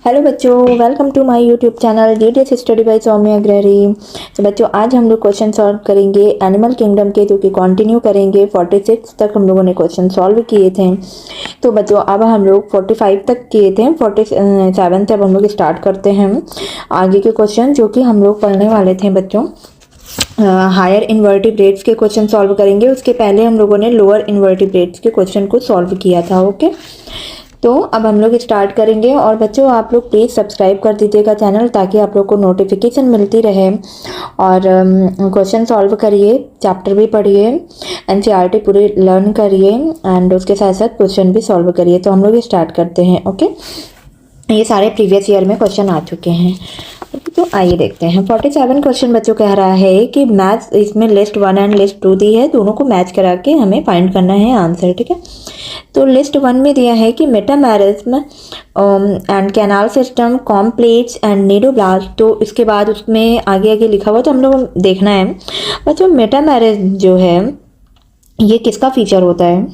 Hello बच्चों, welcome to my YouTube channel DDS study by Saumya Agrahari. तो बच्चों आज हम लोग क्वेश्चन सॉल्व करेंगे एनिमल किंगडम के, जो कि कंटिन्यू करेंगे। 46 तक हम लोगों ने क्वेश्चन सॉल्व किए थे। तो बच्चों अब हम लोग 45 तक किए थे, 47 से अब हम लोग स्टार्ट करते हैं आगे के क्वेश्चन जो कि हम लोग पढ़ने वाले थे बच्चों। हायर इन्वर्टिब्रेट्स के क्वेश्चन सॉल्व करेंगे। उसके पहले हम लोगों ने लोअर इन्वर्टिब्रेट्स के क्वेश्चन को सॉल्व किया था। ओके, तो अब हम लोग स्टार्ट करेंगे। और बच्चों आप लोग प्लीज़ सब्सक्राइब कर दीजिएगा चैनल, ताकि आप लोग को नोटिफिकेशन मिलती रहे। और क्वेश्चन सॉल्व करिए, चैप्टर भी पढ़िए, एनसीईआरटी पूरी लर्न करिए एंड उसके साथ साथ क्वेश्चन भी सॉल्व करिए। तो हम लोग स्टार्ट करते हैं। ओके, ये सारे प्रीवियस ईयर में क्वेश्चन आ चुके हैं। तो आइए देखते हैं। 47 क्वेश्चन बच्चों कह रहा है कि मैच, इसमें लिस्ट 1 एंड लिस्ट 2 दी है, दोनों को मैच करा के हमें फाइंड करना है आंसर। ठीक है, तो लिस्ट 1 में दिया है कि metamerism and canal system, कॉम्प्लेट्स and cnidoblast. तो इसके बाद उसमें आगे आगे लिखा हुआ, तो हम लोग देखना है बच्चों मेटामेरिज्म जो है ये किसका फीचर होता है।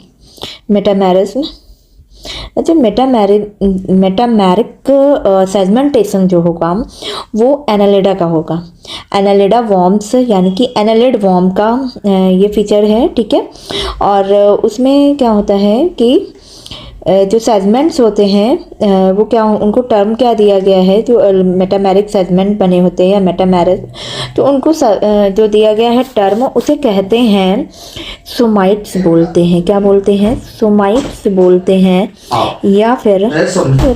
मेटामेरिज्म, अच्छा मेटामेरिक सेगमेंटेशन जो होगा वो एनालिडा का होगा। एनालिडा वॉर्म्स यानी कि एनालिड वॉर्म का ये फीचर है। ठीक है, और उसमें क्या होता है कि जो सेगमेंट्स होते हैं वो क्या, उनको टर्म क्या दिया गया है, जो मेटामेरिक सेगमेंट बने होते हैं या मेटामेरिक, तो उनको जो दिया गया है टर्म, उसे कहते हैं सोमाइट्स बोलते हैं। क्या बोलते हैं? सोमाइट्स बोलते हैं, या फिर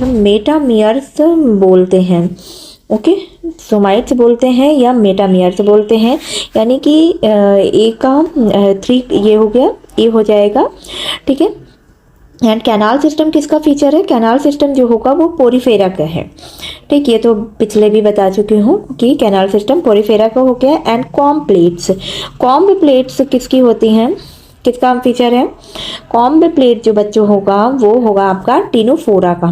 मेटामियर्स बोलते हैं। ओके, सोमाइट्स बोलते हैं या मेटामियर्स बोलते हैं। यानी कि ए का 3 ये हो गया, ए हो जाएगा। ठीक है, एंड कैनाल सिस्टम किसका फीचर है? कैनाल सिस्टम जो होगा वो पोरीफेरा का है। ठीक, ये तो पिछले भी बता चुकी हूँ कि कैनाल सिस्टम पोरीफेरा का हो गया। And comb plates, comb plates किसकी होती हैं, किसका फीचर है? कॉम्ब प्लेट जो बच्चों होगा वो होगा आपका टीनोफोरा का।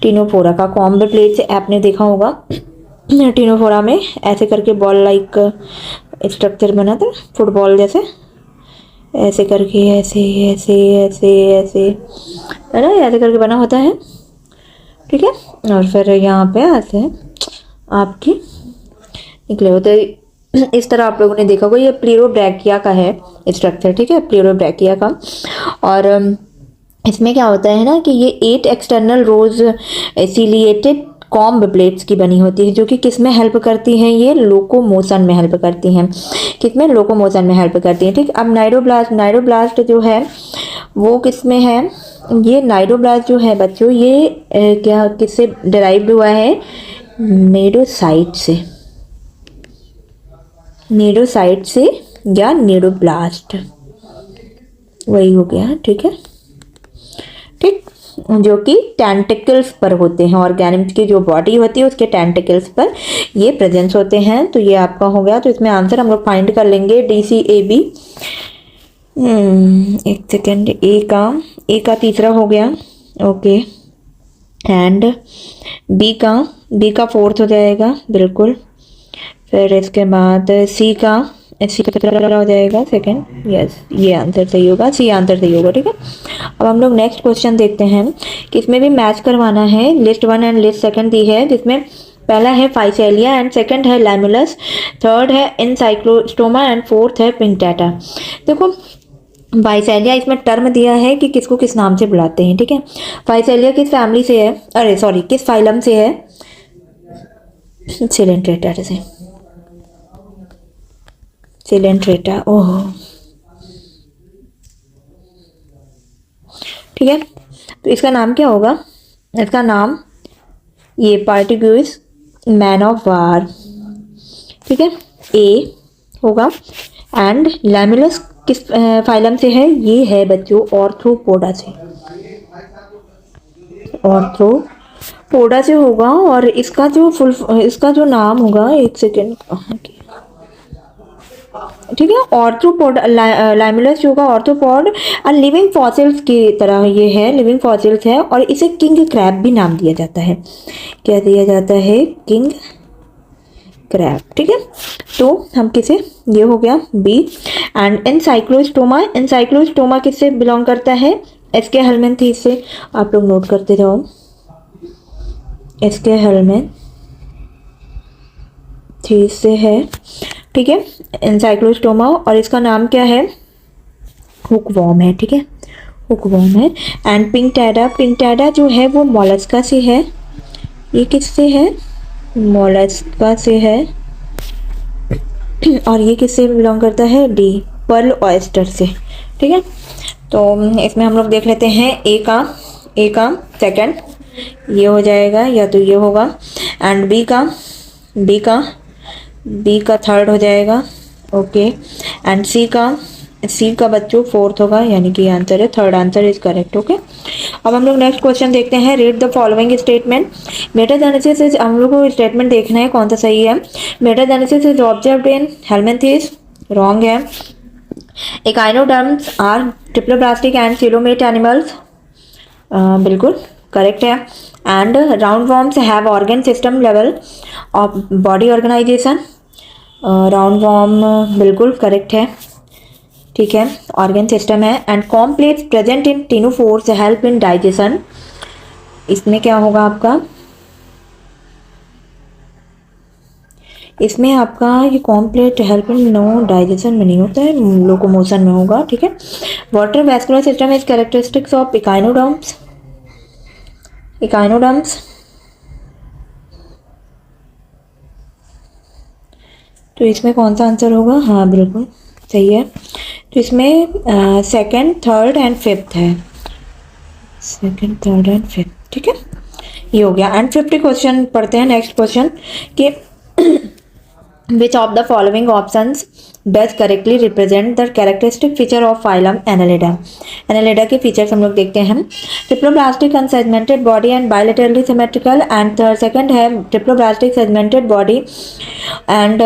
टीनोफोरा का कॉम्ब प्लेट से आपने देखा होगा, टीनोफोरा में ऐसे करके बॉल लाइक स्ट्रक्चर बना था, फुटबॉल जैसे, ऐसे करके ऐसे ऐसे ऐसे ऐसे, है ना, ऐसे करके बना होता है। ठीक है, और फिर यहाँ पे ऐसे आपकी निकले होते, इस तरह आप लोगों ने देखा होगा। ये प्लीरोब्रैकिया का है स्ट्रक्चर। ठीक है, प्लीरोब्रैकिया का। और इसमें क्या होता है ना कि ये 8 एक्सटर्नल रोज सिलिएटेड कॉम्ब प्लेट्स की बनी होती है, जो कि किस में हेल्प करती हैं? ये लोकोमोशन में हेल्प करती हैं। किस में? लोकोमोशन में हेल्प करती हैं। ठीक, अब नाइडोब्लास्ट, नाइडोब्लास्ट जो है वो किस में है? ये नाइडोब्लास्ट जो है बच्चों ये क्या, किससे डिराइव्ड हुआ है? नेडोसाइट से, नेडोसाइट से या नेडोब्लास्ट, वही हो गया। ठीक है, ठीक, जो कि टेंटिकल्स पर होते हैं। ऑर्गेनिम्स की जो बॉडी होती है उसके टेंटिकल्स पर ये प्रेजेंस होते हैं। तो ये आपका हो गया। तो इसमें आंसर हम लोग फाइंड कर लेंगे DCAB। एक सेकेंड, ए का तीसरा हो गया। ओके, एंड बी का फोर्थ हो जाएगा, बिल्कुल। फिर इसके बाद सी का कितना हो जाएगा? सेकंड। यस, ये आंसर सही होगा, सी आंसर सही होगा। ठीक है, अब हम लोग नेक्स्ट क्वेश्चन देखते हैं कि इसमें भी मैच करवाना है। लिस्ट 1 एंड लिस्ट 2 दी है, जिसमें पहला है फाइसेलिया एंड सेकंड है लैमुलस, थर्ड है एनसाइक्लोस्टोमा एंड फोर्थ है पिंकटेटा। देखो फाइसेलिया, इसमें टर्म दिया है कि किसको किस नाम से बुलाते हैं। ठीक है, फाइसेलिया किस फैमिली से है, अरे सॉरी किस फाइलम से है? सिलेंट्रेटा से, सिलेंट्रेटा। ओह, ठीक है, तो इसका नाम क्या होगा? इसका नाम ये पार्टिक्यूस मैन ऑफ वार। ठीक है, ए होगा। एंड लैमुलस किस फाइलम से है? ये है बच्चों ऑर्थ्रोपोडा से, ऑर्थ्रोपोडा से होगा। और इसका जो इसका जो नाम होगा, एक सेकेंड, ठीक है, ऑर्थ्रोपोड, लैमुलस जो होगा ऑर्थ्रोपोड और लिविंग फॉसिल्स की तरह ये है, लिविंग फॉसिल्स है। और इसे किंग क्रैब भी नाम दिया जाता है। क्या दिया जाता है? King crab. ठीक है, तो हम किसे, ये हो गया बी। एंड एनसाइक्लोस्टोमा, एनसाइक्लोस्टोमा किससे बिलोंग करता है? एस के हेलमिंथेस से। आप लोग नोट करते जाओ। इसके हेलमेंथीज से है, ठीक है, एंसाइक्लोस्टोमा, और इसका नाम क्या है, हुकवॉर्म है, ठीक है, हुकवॉर्म है। एंड पिंकटेडा जो है वो मोलस्का से है, ये किससे है, मोलस्का से है, और ये किससे बिलोंग करता है, डी, पर्ल ऑयस्टर से, ठीक है। तो इसमें हम लोग देख लेते हैं ए का सेकंड ये हो जाएगा, या तो ये होगा, एंड बी का थर्ड हो जाएगा, ओके, एंड सी का बच्चों फोर्थ होगा, यानी कि आंसर है, third answer is correct, okay. अब हम लोग नेक्स्ट क्वेश्चन देखते हैं, read the following statement. Metagenesis is, हम लोग को स्टेटमेंट देखना है कौन सा सही है। Metagenesis is observed in helminthes, wrong है। Echinoderms are triploblastic and coelomate animals, बिल्कुल करेक्ट है। And roundworms have organ system level of body organisation, roundworm बिल्कुल करेक्ट है, ठीक है, ऑर्गन सिस्टम है। And complex present in ctenophores help in digestion, इसमें क्या होगा आपका, इसमें आपका ये comb plate help in, no digestion में नहीं होता है, लोकोमोशन में होगा, ठीक है। Water vascular system is characteristics of echinoderms, तो इसमें कौन सा आंसर होगा, हाँ बिल्कुल सही है। तो इसमें सेकंड, थर्ड एंड फिफ्थ है, सेकंड, थर्ड एंड फिफ्थ, ठीक है, ये हो गया। एंड 50 क्वेश्चन पढ़ते हैं, नेक्स्ट क्वेश्चन कि which of the following options does correctly represent the characteristic feature of phylum Annelida? Annelida के फीचर्स हम लोग देखते हैं, triploblastic unsegmented body and bilaterally symmetrical, and second है triploblastic segmented body and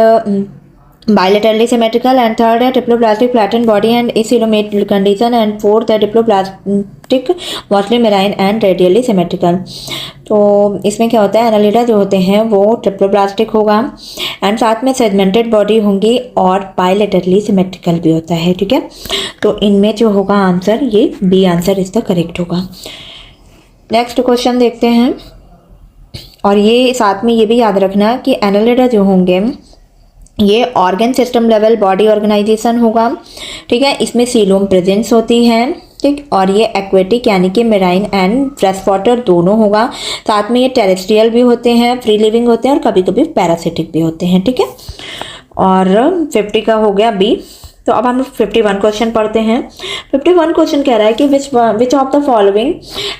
bilaterally symmetrical, and third है triploblastic flattened body and acelomate condition, and fourth है triploblastic mostly marine and radially symmetrical। तो इसमें क्या होता है, एनालिडा जो होते हैं वो ट्रिप्लोब्लास्टिक होगा, एंड साथ में सेगमेंटेड बॉडी होंगी, और बायलैटरली सिमेट्रिकल भी होता है, ठीक है। तो इनमें जो होगा आंसर, ये बी आंसर इसका करेक्ट होगा। नेक्स्ट क्वेश्चन देखते हैं, और ये साथ में ये भी याद रखना कि एनालिडा जो होंगे ये organ system level body organisation होगा, ठीक है, इसमें सीलोम प्रेजेंस होती है, ठीक, और ये एक्वेटिक यानी कि मेराइन एंड फ्रेश वाटर दोनों होगा, साथ में ये टेरेस्ट्रियल भी होते हैं, फ्री लिविंग होते हैं, और कभी कभी पैरासिटिक भी होते हैं, ठीक है। और 50 का हो गया बी। तो अब हम 51 क्वेश्चन पढ़ते हैं। 51 क्वेश्चन कह रहा है कि which of the following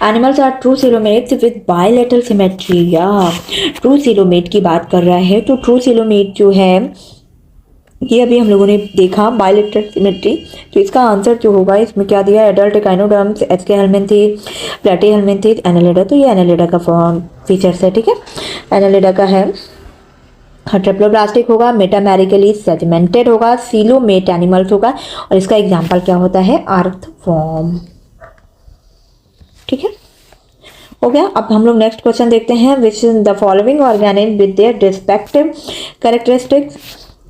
animals are true coelomates with bilateral symmetry, या ट्रू सीलोमेट की बात कर रहा है। तो ट्रू सीलोमेट जो है ये अभी हम लोगों ने देखा, बायलैटरल सिमेट्री, तो इसका आंसर जो होगा, इसमें क्या दिया, एडल्ट एकाइनोडर्म्स, एचके हेलमिन्थेस, प्लेटी हेलमिन्थेस, एनालिडा। तो ये एनालिडा का फीचर्स है, ठीक है, एनालिडा का है, ट्रिप्लोब्लास्टिक होगा, मेटामेरिकली सेगमेंटेड होगा, सीलोमेट एनिमल्स होगा, और इसका एग्जाम्पल क्या होता है, अर्थवॉर्म, ठीक है, हो गया। अब हम लोग नेक्स्ट क्वेश्चन देखते हैं, which the following organism with their respective characteristics,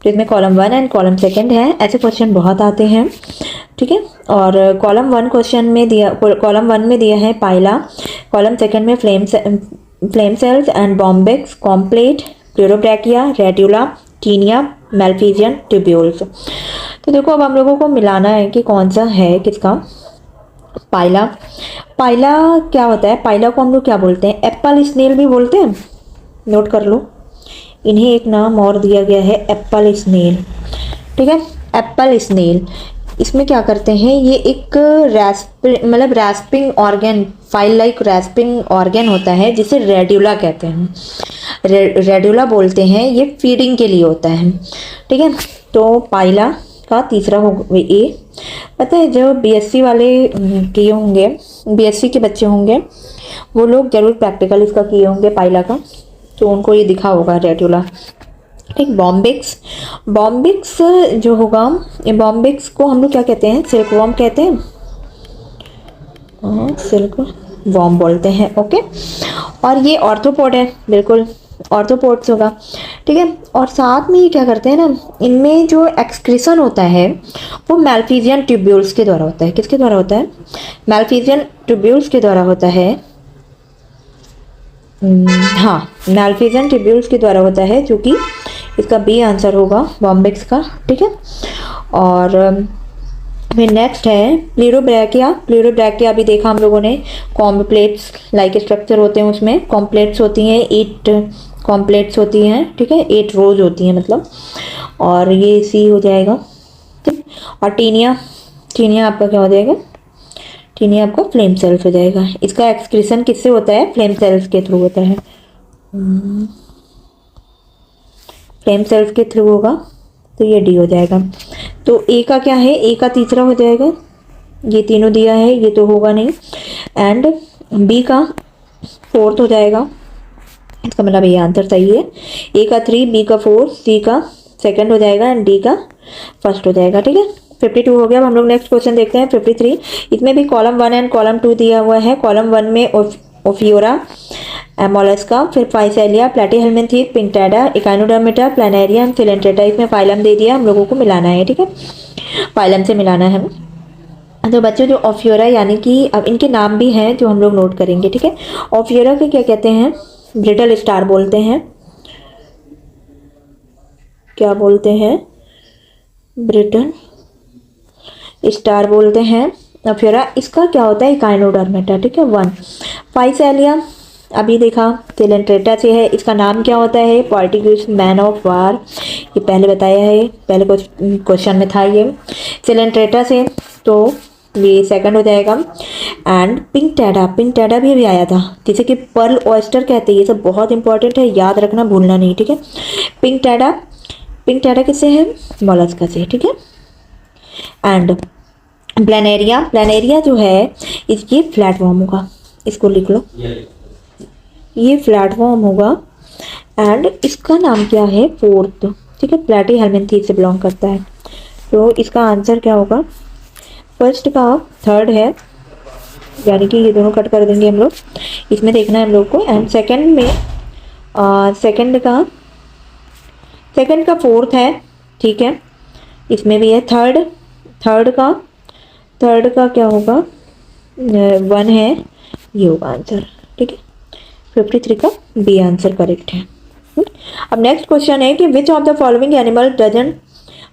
जिसमें कॉलम 1 एंड कॉलम 2 है। ऐसे क्वेश्चन बहुत आते हैं, ठीक है, और कॉलम 1 क्वेश्चन में दिया, कॉलम 1 में दिया है पाइला, कॉलम 2 में flame cells and Bombyx, comb plate, chlorobranchia, radula, Taenia, Malpighian tubules. तो देखो अब हम लोगों को मिलाना है कि कौन सा है किसका, पाइला। पाइला क्या होता है, पाइला को हम लोग क्या बोलते हैं, एप्पल स्नेल भी बोलते हैं, नोट कर लो, इन्हें एक नाम और दिया गया है, एप्पल स्नेल, ठीक है, एप्पल स्नेल। इसमें क्या करते हैं, ये एक रैस्पिंग ऑर्गन, फाइल लाइक रैस्पिंग ऑर्गन होता है, जिसे रेड्यूला कहते हैं, रेड्यूला बोलते हैं, ये फीडिंग के लिए होता है, ठीक है। तो पाइला का तीसरा हो ए। पता है जो बीएससी वाले किए होंगे, बीएससी के बच्चे होंगे, वो लोग जरूर प्रैक्टिकल इसका किए होंगे पाइला का, तो उनको ये दिखा होगा रेड्यूला, ठीक। बॉम्बिक्स जो होगा, ये बॉम्बिक्स को हम लोग क्या कहते हैं, सिल्क वॉर्म कहते हैं, सिल्क वॉर्म बोलते हैं, ओके। और ये ऑर्थोपोड है, बिल्कुल ऑर्थोपोड्स होगा, ठीक है। और साथ में ये क्या करते हैं ना, इनमें जो एक्सक्रीशन होता है वो मेल्फिजियन ट्यूब्यूल्स के द्वारा होता है। किसके द्वारा होता है, मेल्फिजियन ट्यूब्यूल्स के द्वारा होता है, हाँ, मैल्फिजन ट्यूब्यूल्स के द्वारा होता है, जो कि इसका बी आंसर होगा बॉम्बिक्स का, ठीक है। और फिर नेक्स्ट है प्लेरोब्रैकिया। प्लेरोब्रैकिया अभी देखा हम लोगों ने, कॉम्प्लेट्स लाइक स्ट्रक्चर होते हैं, उसमें कॉम्प्लेट्स होती हैं, 8 कॉम्प्लेट्स होती हैं, ठीक है, 8 रोज होती हैं मतलब, और ये सी हो जाएगा, ठीक। और टीनिया, टीनिया आपका क्या हो जाएगा, टीनिया आपका फ्लेम सेल्स हो जाएगा। इसका एक्सक्रीशन किससे होता है, फ्लेम सेल्स के थ्रू होता है, फ्लेम सेल्स के थ्रू होगा, तो ये डी हो जाएगा। तो ए का क्या है, ए का तीसरा हो जाएगा, ये तीनों दिया है, ये तो होगा नहीं, एंड बी का फोर्थ हो जाएगा, इसका मतलब ये आंसर सही है। ए का 3, बी का 4, सी का सेकंड हो जाएगा एंड डी का फर्स्ट हो जाएगा, ठीक है। 52 हो गया। अब हम लोग नेक्स्ट क्वेश्चन देखते हैं 53। इसमें भी कॉलम 1 एंड कॉलम 2 दिया हुआ है। कॉलम 1 में ओफियोरा, मोलस्का, फिर फाइसेलिया, प्लेटीहेल्मिन्थीस, पिंकटेडा, इकाइनोडर्मिटा, प्लानेरिया एंड फिलेंट्रेटा। इसमें फाइलम दे दिया, हम लोगों को मिलाना है, ठीक है, फाइलम से मिलाना है। तो बच्चों जो ओफियोरा यानी कि अब इनके नाम भी हैं जो हम लोग नोट करेंगे, ठीक है। ओफियोरा के क्या कहते हैं, ब्रिटल स्टार बोलते हैं, क्या बोलते हैं, ब्रिटल स्टार बोलते हैं ओफियोरा। इसका क्या होता है, इकाइनोडर्मेटा, ठीक है। 1 फाइसेलिया अभी देखा फिलेंट्रेटा से है, इसका नाम क्या होता है, पार्टिक्यूल्स मैन ऑफ वार, ये पहले बताया है, पहले कुछ क्वेश्चन में था ये। फिलेंट्रेटा से तो ये सेकंड हो जाएगा। एंड पिंकटेडा, पिंकटेडा भी अभी आया था, जिसे कि पर्ल ऑयस्टर कहते हैं। ये सब बहुत इंपॉर्टेंट है, याद रखना, भूलना नहीं, ठीक है। पिंकटेडा, पिंकटेडा किससे है, मोलस्का से, ठीक है। एंड प्लानेरिया, प्लानेरिया जो है इसकी फ्लैटवर्म होगा, इसको लिख लो, ये फ्लैटवर्म होगा। एंड इसका नाम क्या है, फोर्थ, ठीक है, प्लेटीहेल्मिन्थीस से बिलोंग करता है। तो इसका आंसर क्या होगा, फर्स्ट का थर्ड है, यानी कि ये दोनों कट कर देंगे हम लोग, इसमें देखना है हम लोग को। एंड सेकंड में सेकंड का फोर्थ है, ठीक है, इसमें भी है। थर्ड का क्या होगा, 1 है, ये होगा आंसर, ठीक है। 53 का बी आंसर करेक्ट है। अब नेक्स्ट क्वेश्चन है कि which of the following animal doesn't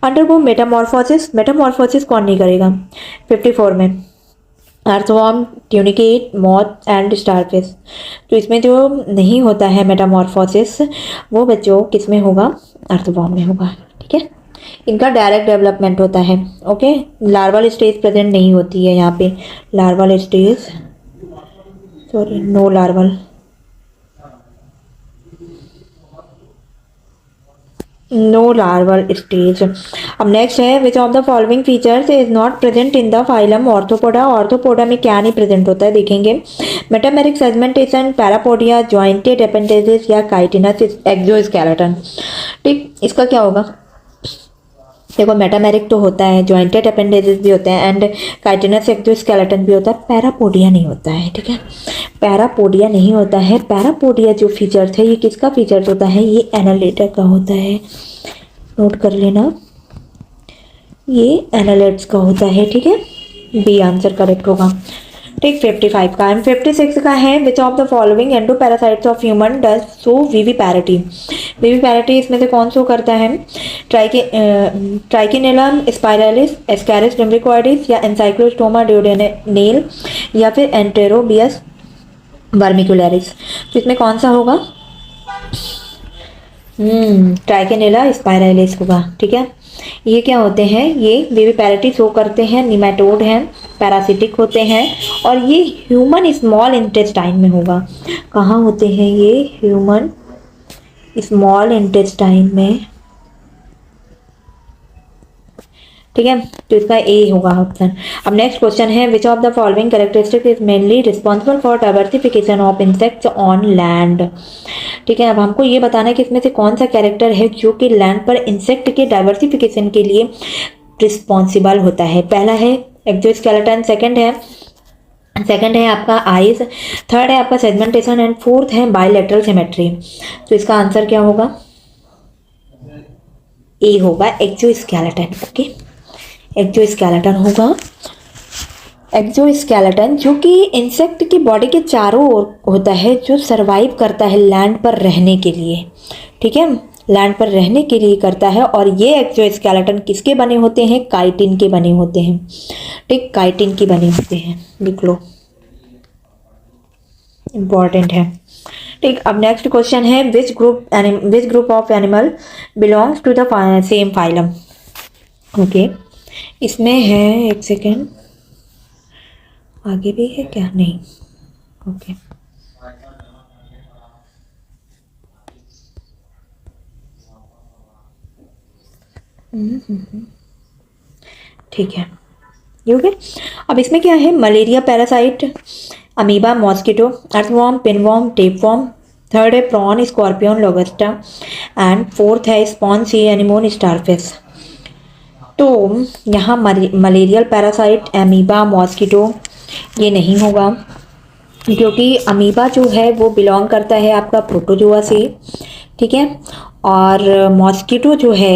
undergo Metamorphosis. Metamorphosis कौन नहीं करेगा, 54 में earthworm, tunicate, moth and starfish. तो इसमें जो नहीं होता है मेटामॉर्फोसिस, वो बच्चों किस में होगा, अर्थवॉर्म में होगा, ठीक है। इनका डायरेक्ट डेवलपमेंट होता है, ओके। लार्वल स्टेज प्रेजेंट नहीं होती है यहाँ पे, larval stage, sorry, no larval, no larval stage. अब नेक्स्ट है which of the following features is not present in the phylum Arthropoda. Arthropoda में क्या नहीं प्रेजेंट होता है, देखेंगे। Metameric segmentation, parapodia, jointed appendages या काइटिनस एक्सोस्केलेटन, ठीक। इसका क्या होगा, देखो मेटामेरिक तो होता है, जॉइंटेड अपेंडेजेस भी होते हैं एंड काइटिनस एक्सोस्केलेटन भी होता है, पैरापोडिया नहीं होता है, ठीक है, पैरापोडिया नहीं होता है। पैरापोडिया जो फीचर्स है, ये किसका फीचर्स होता है, ये एनालेटा का होता है, नोट कर लेना, ये एनालेट्स का होता है, ठीक है, बी आंसर करेक्ट होगा, ठीक। 55 का एंड 56 का है which of the following endoparasites of human does show viviparity. Viviparity इसमें से कौन सो करता है, ट्राइकिनेलम स्पाइरालिस, एस्कैरिस डिम्ब्रिकोइडिस या एनसाइक्लोस्टोमा डिओडेनेल या फिर एंटेरोबियस वर्मिकुलरिस। तो इसमें कौन सा होगा, ट्राइकिनेला स्पाइरालिस होगा, ठीक है। ये क्या होते हैं, ये विविपैरिटी शो करते हैं, निमेटोड हैं, पैरासिटिक होते हैं, और ये ह्यूमन स्मॉल इंटेस्टाइन में होगा। कहाँ होते हैं ये, ह्यूमन स्मॉल इंटेस्टाइन में, ठीक है। तो इसका ए होगा ऑप्शन। अब नेक्स्ट क्वेश्चन है which of the following characteristic is mainly responsible for diversification of insects on land, ठीक है। अब हमको ये बताना है कि इसमें से कौन सा कैरेक्टर है जो कि लैंड पर इंसेक्ट के डाइवर्सिफिकेशन के लिए रिस्पॉन्सिबल होता है। पहला है एक्सोस्केलेटन, सेकंड है आपका आइज, थर्ड है आपका सेगमेंटेशन एंड फोर्थ है बायलैटरल सिमेट्री। तो इसका आंसर क्या होगा, ए होगा एक्सोस्केलेटन, ओके, एक्सोस्केलेटन होगा। एक्सोस्केलेटन जो कि इंसेक्ट की बॉडी के चारों ओर होता है, जो सरवाइव करता है लैंड पर रहने के लिए, ठीक है, लैंड पर रहने के लिए करता है। और ये एक्सोस्केलेटन किसके बने होते हैं? काइटिन के बने होते हैं, ठीक, काइटिन के बने होते हैं, लिख लो, इम्पॉर्टेंट है, ठीक। अब नेक्स्ट क्वेश्चन है, which group of animal belongs to the same phylum. Okay, इसमें है, एक सेकेंड, आगे भी है क्या? नहीं, ओके। ठीक है, ये हो गया। अब इसमें क्या है? Malaria parasite, amoeba, mosquito, earthworm, pinworm, tapeworm, third है प्रॉन, स्कॉर्पियन, लोगस्टा, एंड फोर्थ है स्पॉन, सी एनिमोन, स्टारफिश। तो यहाँ मलेरियल पैरासाइट, अमीबा, मॉस्किटो ये नहीं होगा, क्योंकि अमीबा जो है वो बिलोंग करता है आपका प्रोटोजोआ से, ठीक है, और मॉस्किटो जो है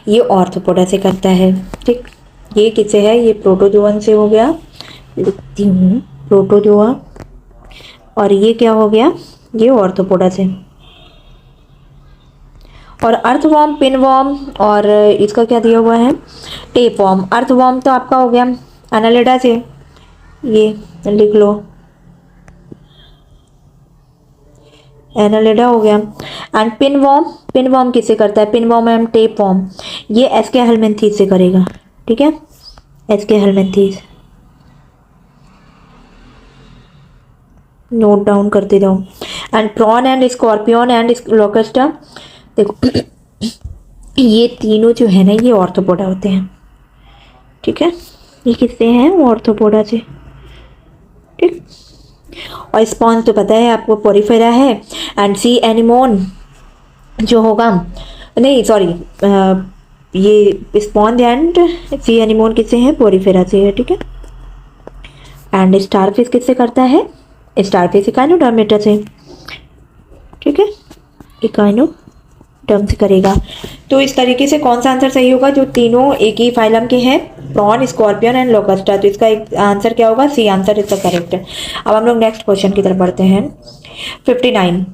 ये ऑर्थोपोडा से करता है, ठीक। ये किससे है? ये प्रोटोजोअन से हो गया, लिखती हूँ, प्रोटोजोआ। और ये क्या हो गया? ये ऑर्थोपोडा से। और अर्थवॉर्म, पिनवॉर्म, और इसका क्या दिया हुआ है? टेपवॉर्म। अर्थवॉर्म तो आपका हो गया एनालिडा से, ये लिख लो, एनालिडा हो गया। एंड पिनवॉर्म किससे करता है? पिनवॉर्म एंड टेपवॉर्म ये एस्के हेलमिंथीज से करेगा, ठीक है, एस्के हेलमिंथीज, नोट डाउन करते जाओ। And prawn and scorpion and Locusta, देखो ये तीनों जो है ना ये ऑर्थोपोडा होते हैं, ठीक है, ये किससे हैं? ऑर्थोपोडा से, ठीक। और स्पॉन्ज तो पता है आपको, पोरिफेरा है। एंड सी एनिमोन जो होगा, नहीं सॉरी, ये स्पॉन्ज एंड सी एनिमोन किससे हैं? पोरिफेरा से है, ठीक है। एंड स्टारफिश किससे करता है? स्टारफिश इकाइनोडर्मेटा से, ठीक है, इकाइनोडर्म से करेगा। तो इस तरीके से कौन सा आंसर सही होगा? जो तीनों एक ही फाइलम के हैं, प्रॉन, स्कॉर्पियन एंड लोकस्टा, तो इसका एक आंसर क्या होगा? सी आंसर इसका करेक्ट है। अब हम लोग नेक्स्ट क्वेश्चन की तरफ बढ़ते हैं। 59,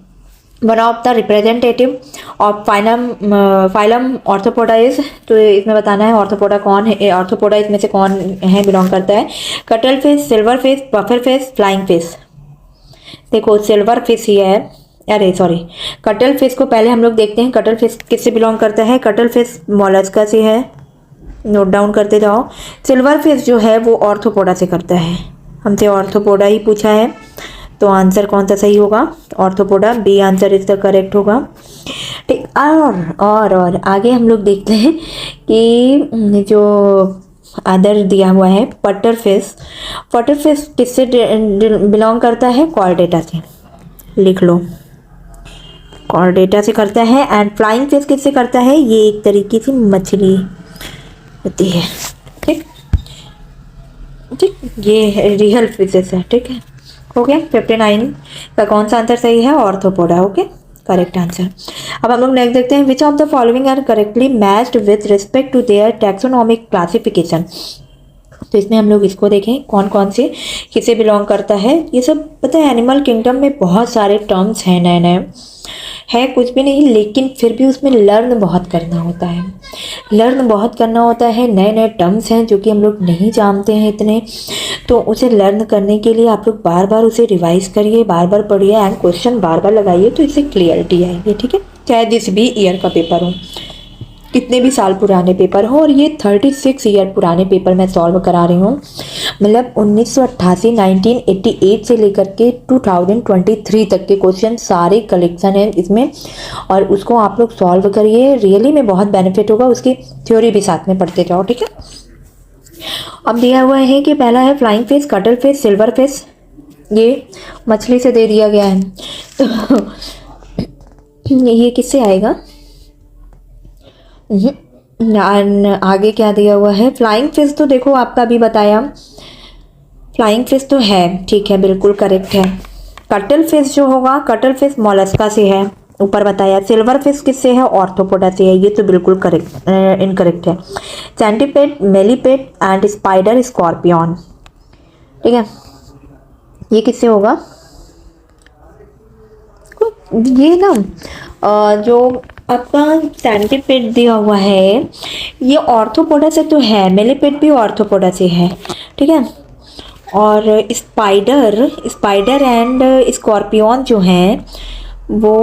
one of the representative of phylum arthropoda is, तो इसमें बताना है ऑर्थोपोडा कौन है, ऑर्थोपोडा इसमें से कौन है, बिलोंग करता है? Cuttle fish, silver fish, puffer fish, flying fish. देखो सिल्वर फिश ही है, अरे सॉरी, कटल फिश को पहले हम लोग देखते हैं, कटल फिश किससे बिलोंग करता है? कटल फिश मोलस्का से है, नोट डाउन करते जाओ। सिल्वर फिश जो है वो ऑर्थोपोडा से करता है, हमसे ऑर्थोपोडा ही पूछा है, तो आंसर कौन सा सही होगा? ऑर्थोपोडा, बी आंसर इसका करेक्ट होगा, ठीक। और आगे हम लोग देखते हैं कि जो अदर दिया हुआ है पटर फिश किससे बिलोंग करता है? कॉर्डेटा से, लिख लो, कॉर्डेटा से करता है। एंड फ्लाइंग फिश किससे करता है? ये एक तरीके की मछली होती है, ठीक, ये रियल फिशेस है, ठीक है, हो गया। 59 का कौन सा आंसर सही है? Arthropoda, okay, correct answer. अब हम लोग नेक्स्ट देखते हैं, which of the following are correctly matched with respect to their taxonomic classification. तो इसमें हम लोग इसको देखें, कौन कौन से किसे बिलोंग करता है। ये सब पता है, एनिमल किंगडम में बहुत सारे टर्म्स हैं, नए नए है कुछ भी नहीं, लेकिन फिर भी उसमें लर्न बहुत करना होता है, नए नए टर्म्स हैं जो कि हम लोग नहीं जानते हैं इतने, तो उसे लर्न करने के लिए आप लोग बार बार उसे रिवाइज करिए, बार बार पढ़िए एंड क्वेश्चन बार बार लगाइए, तो इससे क्लियरिटी आएगी, ठीक है, चाहे जिस भी ईयर का पेपर हो, कितने भी साल पुराने पेपर हो। और ये 36 ईयर पुराने पेपर मैं सॉल्व करा रही हूँ, मतलब 1988 1988 से लेकर के 2023 तक के क्वेश्चन सारे कलेक्शन है इसमें, और उसको आप लोग सॉल्व करिए, रियली में बहुत बेनिफिट होगा, उसकी थ्योरी भी साथ में पढ़ते जाओ, ठीक है। अब दिया हुआ है कि पहला है flying fish, cuttle fish, silver fish, ये मछली से दे दिया गया है, तो ये किससे आएगा? आगे क्या दिया हुआ है? फ्लाइंग फिश, तो देखो आपका अभी बताया, फ्लाइंग फिश तो है, ठीक है, बिल्कुल करेक्ट है। कटल फिश जो होगा, कटल फिश मोलस्का से है, ऊपर बताया। सिल्वर फिश किससे है? ऑर्थोपोडा से है, ये तो बिल्कुल करेक्ट इनकरेक्ट है। सेंटीपेड, मेलीपेड एंड स्पाइडर, स्कॉर्पियन, ठीक है। ये किससे होगा? ये ना जो आपका सेंटीपेड दिया हुआ है ये ऑर्थोपोडा से तो है, मिलीपेड भी ऑर्थोपोडा से है, ठीक है। और स्पाइडर एंड स्कॉर्पियन जो हैं वो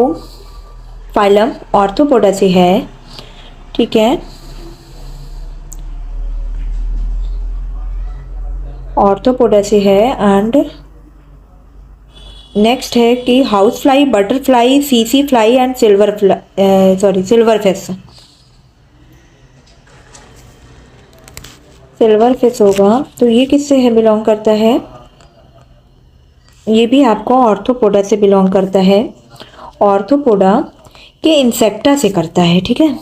फाइलम ऑर्थोपोडा से है, ठीक है। ऑर्थोपोडा से है। एंड नेक्स्ट है कि house fly, butterfly, CC fly and silver fish होगा। तो ये किससे है बिलोंग करता है? ये भी आपको ऑर्थोपोडा से बिलोंग करता है। ऑर्थोपोडा के इंसेक्टा से करता है, ठीक है।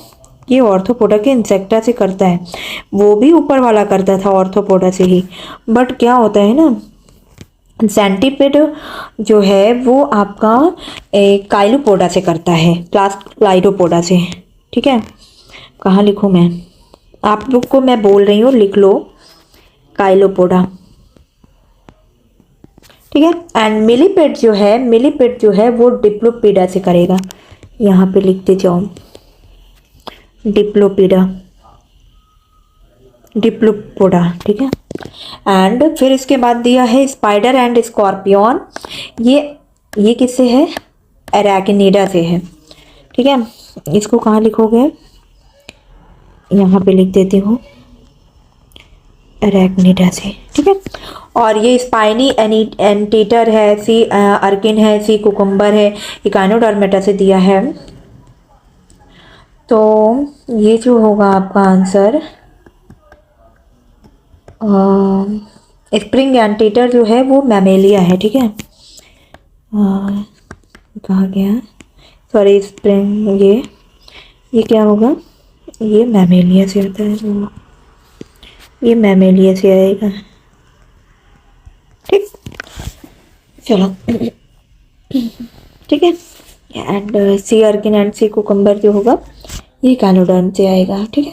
ये ऑर्थोपोडा के इंसेक्टा से करता है। वो भी ऊपर वाला करता था ऑर्थोपोडा से ही, बट क्या होता है ना, सेंटीपेड जो है वो आपका काइलोपोडा से करता है, क्लास क्लाइडोपोडा से, ठीक है। कहाँ लिखूँ मैं? आप लोग को मैं बोल रही हूँ, लिख लो काइलोपोडा, ठीक है। एंड मिलीपेड जो है वो डिप्लोपीडा से करेगा। यहाँ पे लिखते जाओ, डिप्लोपोडा, ठीक है। एंड फिर इसके बाद दिया है स्पाइडर एंड स्कॉर्पियन। ये किससे है? एराकिनिडा से है, ठीक है। इसको कहाँ लिखोगे? यहाँ पे लिख देती हूँ, एराकिनिडा से, ठीक है। और ये स्पाइनी एंटीटर है, सी अर्किन है, सी कुकुम्बर है, इकाइनोडर्मेटा से दिया है। तो ये जो होगा आपका आंसर, स्प्रिंग एंटीटर जो है वो मैमेलिया है, ठीक है। कहा गया, सॉरी, स्प्रिंग, ये क्या होगा? ये मैमेलिया से आता है, ये मैमेलिया से आएगा, ठीक। चलो, ठीक है। And sea urchin and sea cucumber जो होगा ये कैनोडर्म से आएगा, ठीक है।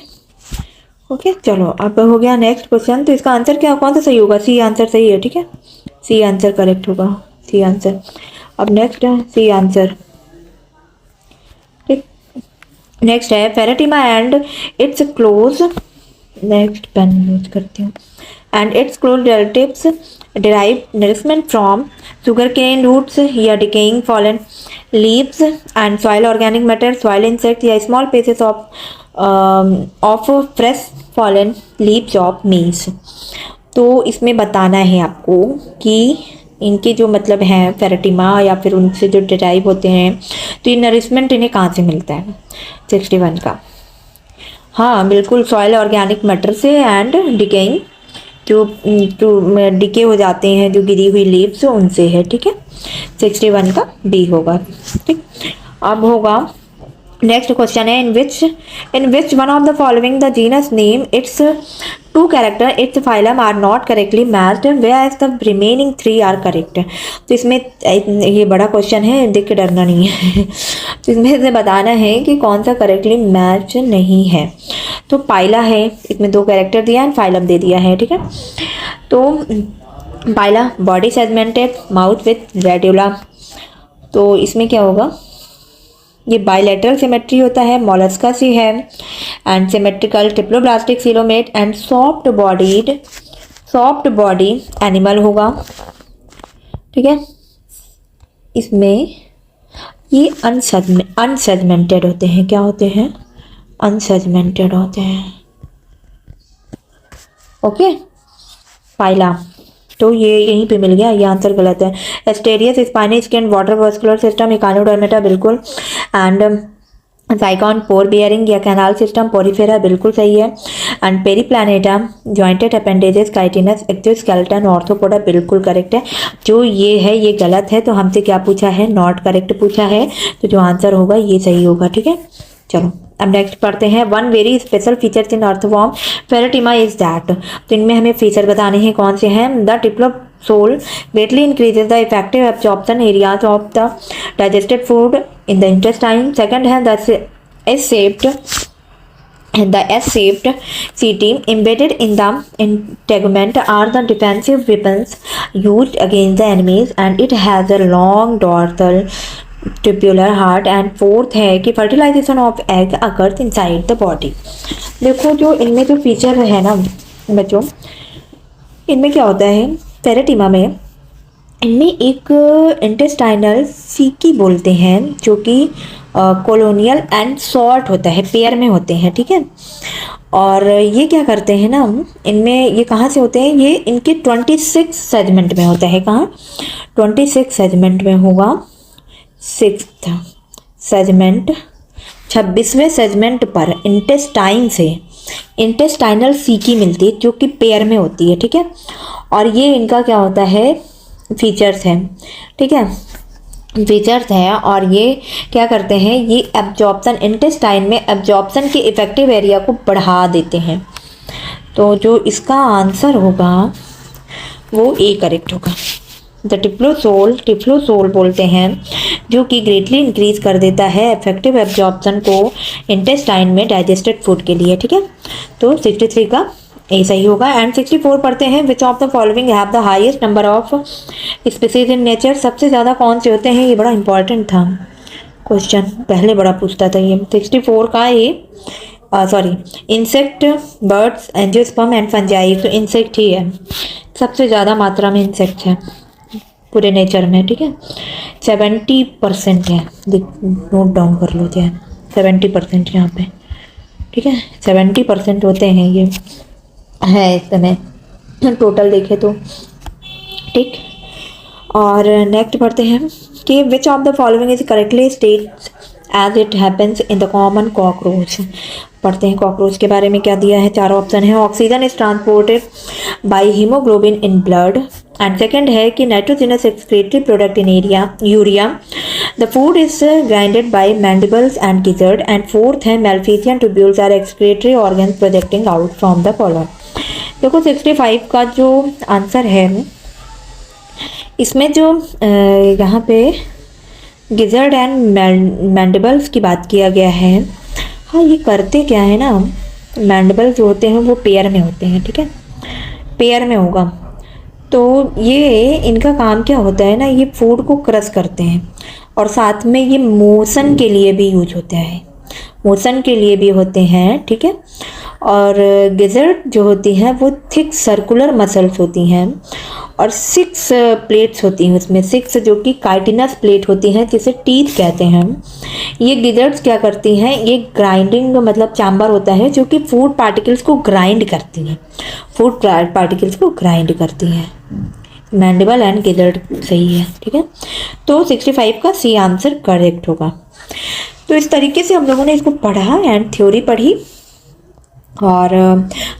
ओके, चलो अब हो गया नेक्स्ट क्वेश्चन। तो इसका आंसर क्या, कौन सा सही होगा? सी आंसर सही है, ठीक है। सी आंसर करेक्ट होगा, सी आंसर। अब नेक्स्ट है सी आंसर, ठीक। नेक्स्ट है Pheretima and its close, next pen use करती हूँ, and its close relatives derive nourishment from sugarcane roots या decaying fallen leaves and soil organic matter, soil insects या small pieces of fresh fallen leaves of maize। तो इसमें बताना है आपको कि इनके जो मतलब हैं फेरेटिमा या फिर उनसे जो डिराइव होते हैं, तो ये नरिशमेंट इन्हें कहाँ से मिलता है? 61 का, हाँ बिल्कुल, सॉइल ऑर्गेनिक मैटर से एंड डिकेइंग, जो डिके हो जाते हैं जो गिरी हुई लीव्स उनसे है, ठीक है। 61 का बी होगा, ठीक। अब होगा नेक्स्ट क्वेश्चन है, in which one of the following the genus name its two character its phylum are not correctly matched where the remaining 3 are correct. तो इसमें ये बड़ा क्वेश्चन है, देख के डरना नहीं है। तो इसमें से बताना है कि कौन सा करेक्टली मैच नहीं है। तो पाइला है, इसमें 2 कैरेक्टर दिया है, फाइलम दे दिया है, ठीक है। तो Pila body segmented, mouth with radula. तो इसमें क्या होगा? ये बायलैटरल सिमेट्री होता है, मोलस्का सी है, and symmetrical triploblastic coelomate and soft body animal होगा, ठीक है। इसमें ये अनसेगमेंटेड होते हैं, क्या होते हैं? अनसेगमेंटेड होते हैं, ओके। पाइला, तो ये यहीं पे मिल गया, ये आंसर गलत है। Asterias spiny skin water vascular system, Echinodermata बिल्कुल, एंड साइकॉन पोर बियरिंग या कैनाल सिस्टम, पोरिफेरा बिल्कुल सही है, and Periplaneta jointed appendages, chitinous, exoskeleton, Arthropoda बिल्कुल करेक्ट है। जो ये है ये गलत है, तो हमसे क्या पूछा है? नॉट करेक्ट पूछा है, तो जो आंसर होगा ये सही होगा, ठीक है। चलो अब नेक्स्ट पढ़ते हैं, one very special features in earthworm Pheretima is that. तो इनमें हमें फीचर बताने हैं कौन से हैं। The typhlosole greatly increases the effective absorption areas of the digested food in the intestine। Second है the is shaped and the S-shaped seating embedded in the integument are the defensive weapons used against the enemies, and it has a long dorsal tubular heart. and fourth है कि fertilization of egg occurs inside the body. देखो जो इनमें जो feature है ना बच्चों, इनमें क्या होता है पैराटीमा में, इनमें एक इंटेस्टाइनल सीकी बोलते हैं जो कि कॉलोनियल एंड शॉर्ट होता है, पेयर में होते हैं, ठीक है। और ये क्या करते हैं ना, इनमें ये कहाँ से होते हैं, ये इनके 26 सेगमेंट में होता है। कहाँ 26 सेगमेंट में होगा, 6th सेगमेंट 26वें सेगमेंट पर इंटेस्टाइन से इंटेस्टाइनल सीकी मिलती है जो कि पेयर में होती है, ठीक है। और ये इनका क्या होता है फीचर्स हैं, ठीक है, फीचर्स हैं। और ये क्या करते हैं, ये एब्जॉर्प्शन इंटेस्टाइन में एब्जॉर्प्शन के इफेक्टिव एरिया को बढ़ा देते हैं। तो जो इसका आंसर होगा वो ए करेक्ट होगा। द टिफ्लोसोल बोलते हैं जो कि ग्रेटली इंक्रीज कर देता है इफेक्टिव एब्जॉर्प्शन को इंटेस्टाइन में डाइजेस्टेड फूड के लिए, ठीक है। तो 63 का ए सही होगा। एंड 64 पढ़ते हैं, which of the following have the highest number of species in nature. सबसे ज़्यादा कौन से होते हैं, ये बड़ा इंपॉर्टेंट था क्वेश्चन, पहले बड़ा पूछता था ये। 64 का A sorry insect, birds, angiosperm and fungi. तो इंसेक्ट ही है, सबसे ज़्यादा मात्रा में इंसेक्ट है पूरे नेचर में, ठीक है। 70% है, नोट डाउन कर लो जाए, 70% यहाँ पे, ठीक है। 70% होते हैं ये है इस समय टोटल देखे तो, ठीक। और नेक्स्ट पढ़ते हैं कि which of the following is correctly states as it happens in the common cockroach. पढ़ते हैं कॉकरोच के बारे में क्या दिया है, 4 ऑप्शन है। Oxygen is transported by haemoglobin in blood, and second है कि nitrogenous excretory product in urea, the food is grinded by mandibles and gizzard, and fourth है Malpighian tubules are excretory organs projecting out from the column. देखो 65 का जो answer है, इसमें जो यहाँ पे गिजर्ड एंड मैंडिबल्स की बात किया गया है। हाँ, ये करते क्या है ना, मैंडिबल्स जो होते हैं वो पेयर में होते हैं, ठीक है, पेयर में होगा। तो ये इनका काम क्या होता है ना, ये फूड को क्रश करते हैं और साथ में ये मोशन के लिए भी यूज होता है, मोशन के लिए भी होते हैं, ठीक है। और गिजर्ड जो होती हैं वो थिक सर्कुलर मसल्स होती हैं और 6 प्लेट्स होती हैं उसमें, 6 जो कि काइटिनस प्लेट होती हैं जिसे टीथ कहते हैं। ये गिजर्ड्स क्या करती हैं, ये ग्राइंडिंग मतलब चैम्बर होता है जो कि फूड पार्टिकल्स को ग्राइंड करती हैं, फूड पार्टिकल्स को ग्राइंड करती हैं। मैंडिबल एंड गिजर्ड सही है, ठीक है। तो 65 का सी आंसर करेक्ट होगा। तो इस तरीके से हम लोगों ने इसको पढ़ा एंड थ्योरी पढ़ी। और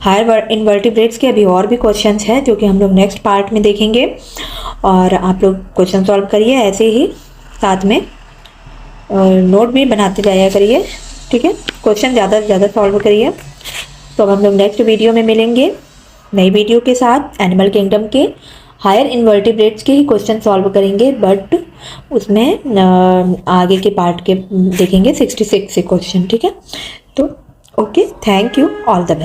हायर इनवर्टिब्रेट्स के अभी और भी क्वेश्चंस हैं जो कि हम लोग नेक्स्ट पार्ट में देखेंगे। और आप लोग क्वेश्चन सॉल्व करिए ऐसे ही, साथ में नोट भी बनाते जाया करिए, ठीक है। क्वेश्चन ज़्यादा से ज़्यादा सॉल्व करिए। तो अब हम लोग नेक्स्ट वीडियो में मिलेंगे नई वीडियो के साथ। एनिमल किंगडम के हायर इनवर्टिब्रेट्स के ही क्वेश्चन सॉल्व करेंगे, बट उसमें आगे के पार्ट के देखेंगे 66 से क्वेश्चन, ठीक है। तो okay, thank you, all the best.